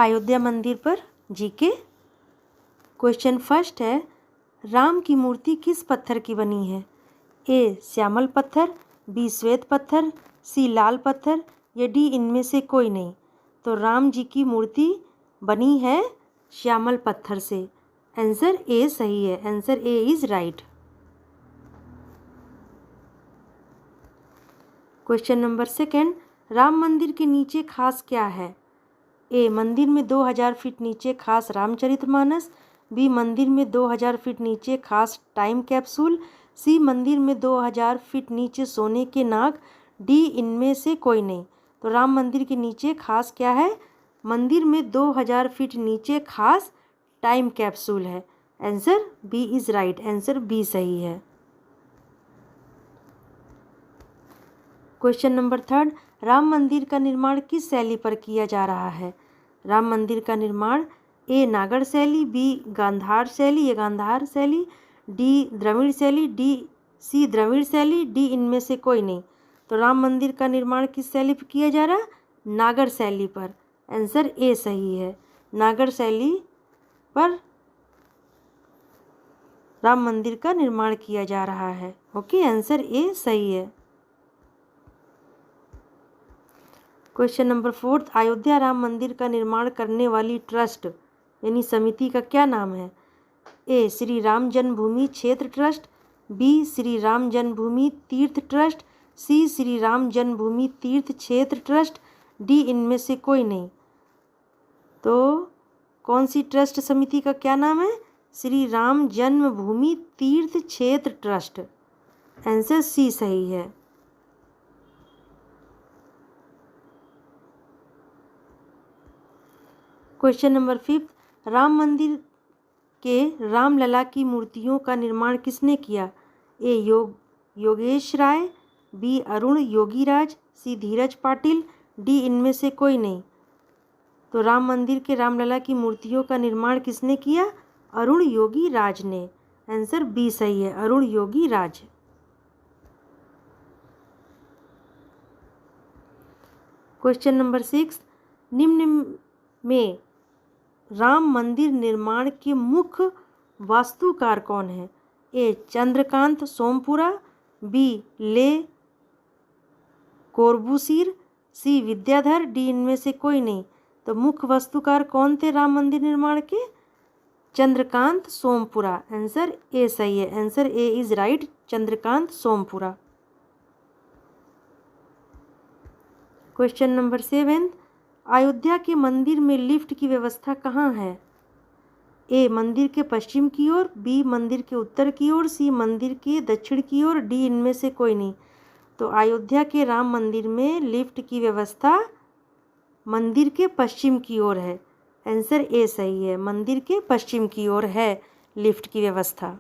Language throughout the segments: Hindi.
अयोध्या मंदिर पर जीके। क्वेश्चन फर्स्ट है, राम की मूर्ति किस पत्थर की बनी है? ए श्यामल पत्थर, बी श्वेत पत्थर, सी लाल पत्थर या डी इनमें से कोई नहीं। तो राम जी की मूर्ति बनी है श्यामल पत्थर से। आंसर ए सही है। Answer A is right. Question number second, Ram मंदिर के नीचे खास क्या है? ए मंदिर में 2000 फीट नीचे खास रामचरितमानस, बी मंदिर में 2000 फीट नीचे खास टाइम कैप्सूल, सी मंदिर में 2000 फीट नीचे सोने के नाग, डी इनमें से कोई नहीं। तो राम मंदिर के नीचे खास क्या है? मंदिर में 2000 फीट नीचे खास टाइम कैप्सूल है। Answer B is right. Answer B सही है। क्वेश्चन नंबर थर्ड, राम मंदिर का निर्माण किस शैली पर किया जा रहा है? राम मंदिर का निर्माण ए नागर शैली, बी गांधार शैली या गांधार शैली, डी द्रविड़ शैली, सी द्रविड़ शैली, डी इनमें से कोई नहीं। तो राम मंदिर का निर्माण किस शैली पर किया जा रहा है? नागर शैली पर। आंसर ए सही है। नागर शैली पर राम मंदिर का निर्माण किया जा रहा है। ओके, आंसर ए सही है। Question number fourth, Ayodhya Ram मंदिर का निर्माण करने वाली ट्रस्ट यानी समिति का क्या नाम है? ए श्री राम जन्मभूमि क्षेत्र trust, B Shri Ram Janmabhoomi Teerth trust, सी श्री राम जन्मभूमि तीर्थ क्षेत्र ट्रस्ट, डी इनमें से कोई नहीं। तो कौन सी ट्रस्ट समिति का क्या नाम है? श्री राम जन्मभूमि तीर्थ क्षेत्र ट्रस्ट। आंसर सी सही है। क्वेश्चन नंबर फिफ्थ, राम मंदिर के रामलला की मूर्तियों का निर्माण किसने किया? ए योगेश राय, बी अरुण योगीराज, सी धीरज पाटिल, डी इनमें से कोई नहीं। तो राम मंदिर के रामलला की मूर्तियों का निर्माण किसने किया? अरुण योगी राज ने। आंसर बी सही है। अरुण योगी राज। क्वेश्चन नंबर सिक्स, निम्न में राम मंदिर निर्माण के मुख्य वास्तुकार कौन है? ए चंद्रकांत सोमपुरा, बी ले कोर्बुसीर, सी विद्याधर, डी इनमें से कोई नहीं। तो मुख्य वास्तुकार कौन थे राम मंदिर निर्माण के? चंद्रकांत सोमपुरा। आंसर ए सही है। Answer A is right. Chandrakant Sompura. Question number seventh, Ayodhya के मंदिर में लिफ्ट की व्यवस्था कहाँ है? ए मंदिर के पश्चिम की ओर, बी मंदिर के उत्तर की ओर, सी मंदिर के दक्षिण की ओर, डी इनमें से कोई नहीं। तो अयोध्या के राम मंदिर में लिफ्ट की व्यवस्था मंदिर के पश्चिम की ओर है। आंसर ए सही है। मंदिर के पश्चिम की ओर है लिफ्ट की व्यवस्था।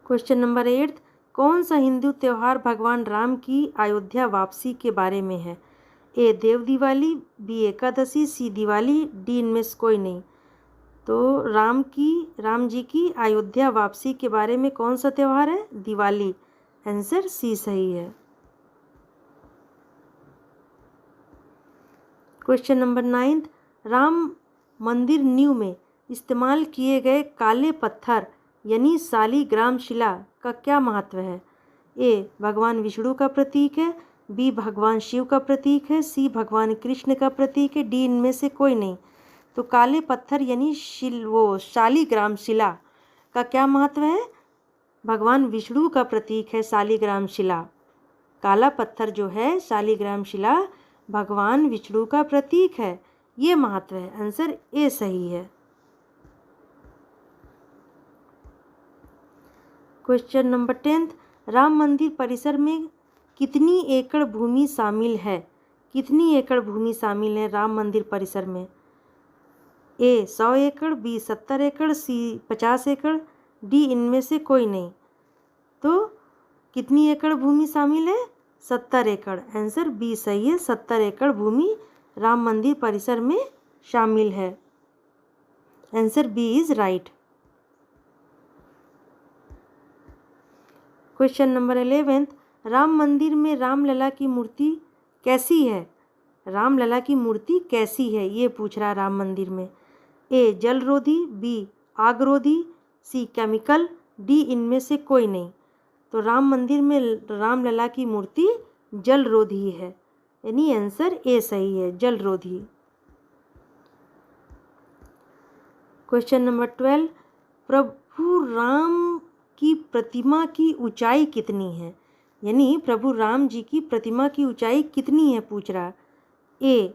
क्वेश्चन नंबर 8, कौन सा हिंदू त्यौहार भगवान राम की अयोध्या वापसी के बारे में है? ए देव दिवाली, बी एकादशी, सी दिवाली, डी इनमें से कोई नहीं। तो राम जी की अयोध्या वापसी के बारे में कौन सा त्यौहार है? दिवाली। आंसर सी सही है। क्वेश्चन नंबर 9, राम मंदिर नींव में इस्तेमाल किए गए काले पत्थर यानी शालिग्राम शिला का क्या महत्व है? ए भगवान विष्णु का प्रतीक है, बी भगवान शिव का प्रतीक है, सी भगवान कृष्ण का प्रतीक है, डी इनमें से कोई नहीं। तो काले पत्थर यानी शालिग्राम शिला का क्या महत्व है? भगवान विष्णु का प्रतीक है शालिग्राम शिला। काला पत्थर जो है शालिग्राम शिला भगवान विष्णु का प्रतीक है, ये महत्व है। आंसर ए सही है। क्वेश्चन नंबर 10, राम मंदिर परिसर में कितनी एकड़ भूमि शामिल है? कितनी एकड़ भूमि शामिल है राम मंदिर परिसर में? ए 100 एकड़, बी 70 एकड़, सी 50 एकड़, डी इनमें से कोई नहीं। तो कितनी एकड़ भूमि शामिल है? 70 एकड़। आंसर बी सही है। 70 एकड़ भूमि राम मंदिर परिसर में शामिल है। Answer B is right. Question number 11, Ram Mandir में रामलला की मूर्ति कैसी है, रामलला की मूर्ति कैसी है, ये पूछ रहा है राम मंदिर में। ए जलरोधी, बी आगरोधी, सी केमिकल, डी इनमें से कोई नहीं। तो राम मंदिर में रामलला की मूर्ति जलरोधी है, यानी आंसर ए सही है, जलरोधी। क्वेश्चन नंबर 12, प्रभु राम की प्रतिमा की ऊंचाई कितनी है, यानी प्रभु राम जी की प्रतिमा की ऊंचाई कितनी है पूछ रहा। ए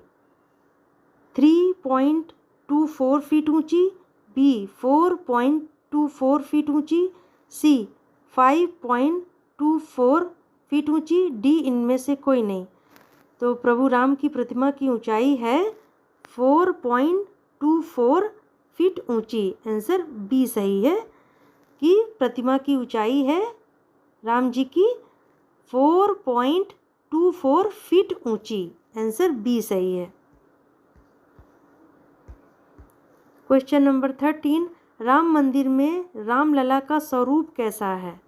3.24 फीट ऊंची, बी 4.24 फीट ऊंची, सी 5.24 फीट ऊंची, डी इनमें से कोई नहीं। तो प्रभु राम की प्रतिमा की ऊंचाई है 4.24 फीट ऊंची, आंसर बी सही है कि प्रतिमा की ऊंचाई है राम जी की 4.24 फीट ऊंची, आंसर बी सही है। क्वेश्चन नंबर 13, राम मंदिर में रामलला का स्वरूप कैसा है।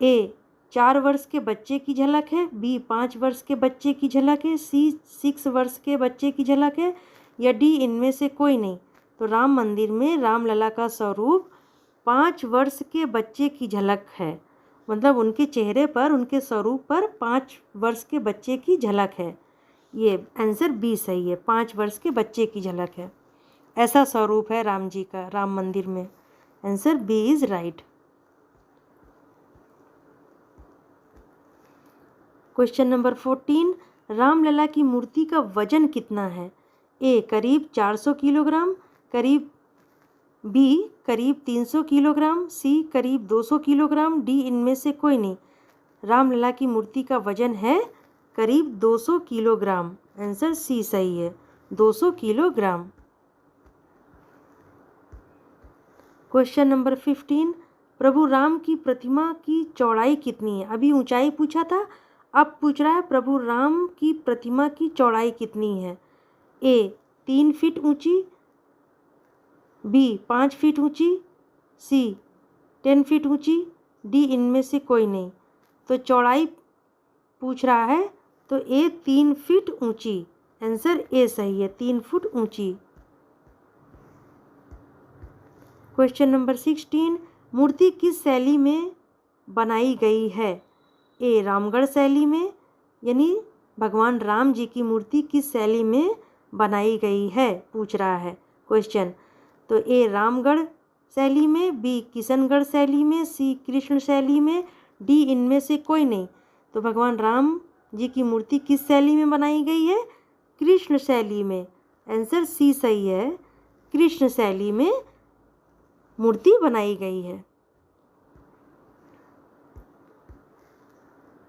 ए 4 वर्ष के बच्चे की झलक है, बी 5 वर्ष के बच्चे की झलक है, सी 6 वर्ष के बच्चे की झलक है, या डी इनमें से कोई नहीं। तो राम मंदिर में रामलला का स्वरूप 5 वर्ष के बच्चे की झलक है, मतलब उनके चेहरे पर, उनके स्वरूप पर 5 वर्ष के बच्चे की झलक है, ये आंसर बी सही है, 5 वर्ष के बच्चे की झलक है, ऐसा स्वरूप है राम जी का राम मंदिर में, answer B is right. Question number 14, Ramlalla की मूर्ति का वजन कितना है। ए करीब 400 किलोग्राम, बी करीब 300 किलोग्राम, सी करीब 200 किलोग्राम, डी इनमें से कोई नहीं। रामलला की मूर्ति का वजन है करीब 200 किलोग्राम, आंसर सी सही है, 200 किलोग्राम। क्वेश्चन नंबर 15, प्रभु राम की प्रतिमा की चौड़ाई कितनी है। अभी ऊंचाई पूछा था, अब पूछ रहा है प्रभु राम की प्रतिमा की चौड़ाई कितनी है। ए 3 फीट ऊंची, बी 5 फीट ऊंची, सी 10 फीट ऊंची, डी इनमें से कोई नहीं। तो चौड़ाई पूछ रहा है तो ए 3 फीट ऊंची, आंसर ए सही है, 3 फुट ऊंची। क्वेश्चन नंबर 16, मूर्ति किस शैली में बनाई गई है। ए रामगढ़ शैली में, यानी भगवान राम जी की मूर्ति किस शैली में बनाई गई है पूछ रहा है क्वेश्चन। तो ए रामगढ़ शैली में, बी किशनगढ़ शैली में, सी कृष्ण शैली में, डी इनमें से कोई नहीं। तो भगवान राम जी की मूर्ति किस शैली में बनाई गई है, कृष्ण शैली में, आंसर सी सही है, कृष्ण शैली में मूर्ति बनाई गई है।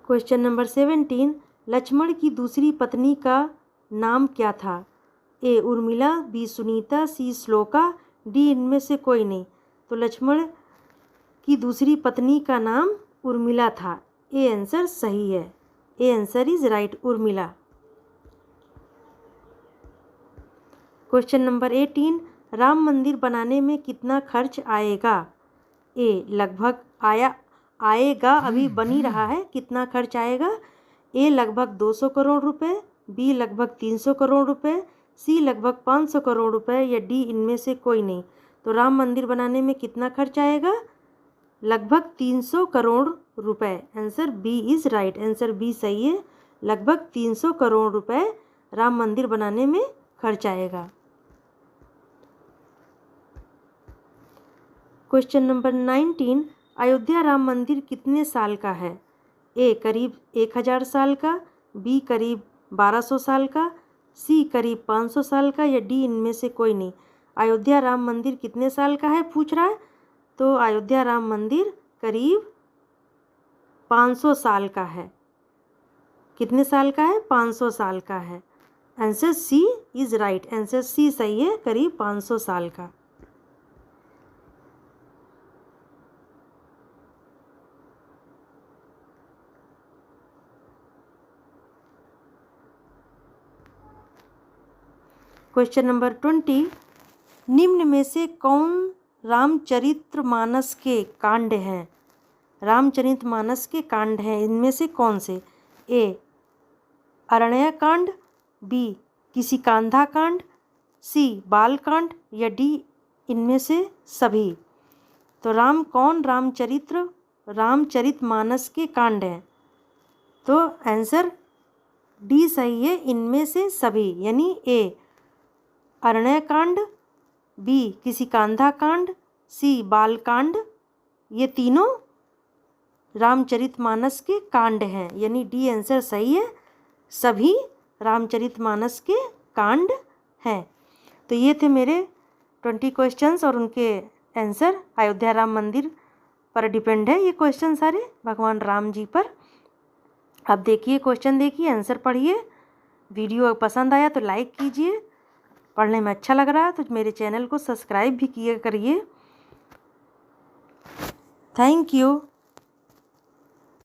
क्वेश्चन नंबर 17, लक्ष्मण की दूसरी पत्नी का नाम क्या था। ए उर्मिला, बी सुनीता, सी श्लोका, डी इनमें से कोई नहीं। तो लक्ष्मण की दूसरी पत्नी का नाम उर्मिला था, ए आंसर सही है, A answer is right, Urmila. Question number 18, Ram मंदिर बनाने में कितना खर्च आएगा। ए लगभग आएगा, अभी बन ही रहा है, कितना खर्च आएगा। ए लगभग 200 करोड़ रुपए, बी लगभग 300 करोड़ रुपए, सी लगभग 500 करोड़ रुपए, या डी इनमें से कोई नहीं। तो राम मंदिर बनाने में कितना खर्च आएगा, लगभग 300 करोड़ रुपए, answer B is right, answer B सही है, लगभग 300 करोड़ रुपए राम मंदिर बनाने में खर्च आएगा। क्वेश्चन नंबर 19, अयोध्या राम मंदिर कितने साल का है। ए करीब 1000 साल का, बी करीब 1200 साल का, सी करीब 500 साल का, या डी इनमें से कोई नहीं। अयोध्या राम मंदिर कितने साल का है पूछ रहा है। तो अयोध्या राम मंदिर करीब 500 साल का है। कितने साल का है, 500 साल का है, answer C is right, answer C सही है, करीब 500 साल का। क्वेश्चन नंबर 20, निम्न में से कौन रामचरितमानस के कांड हैं। रामचरितमानस के कांड हैं, इनमें से कौन से। ए अरण्यकांड, बी किसी कांधा कांड, सी बालकांड या डी इनमें से सभी। तो रामचरितमानस के कांड हैं। तो आंसर डी सही है, इनमें से सभी, यानी ए अरण्यकांड, बी किसी कांधा कांड, सी बालकांड, ये तीनों रामचरितमानस के कांड हैं, यानी डी आंसर सही है, सभी रामचरितमानस के कांड हैं। तो ये थे मेरे 20 क्वेश्चंस और उनके आंसर। अयोध्या राम मंदिर पर डिपेंड है ये क्वेश्चन सारे, भगवान राम जी पर। अब देखिए क्वेश्चन, देखिए आंसर पढ़िए। वीडियो पसंद आया तो लाइक कीजिए, पढ़ने में अच्छा लग रहा है तो मेरे चैनल को सब्सक्राइब भी किया करिए। Thank you.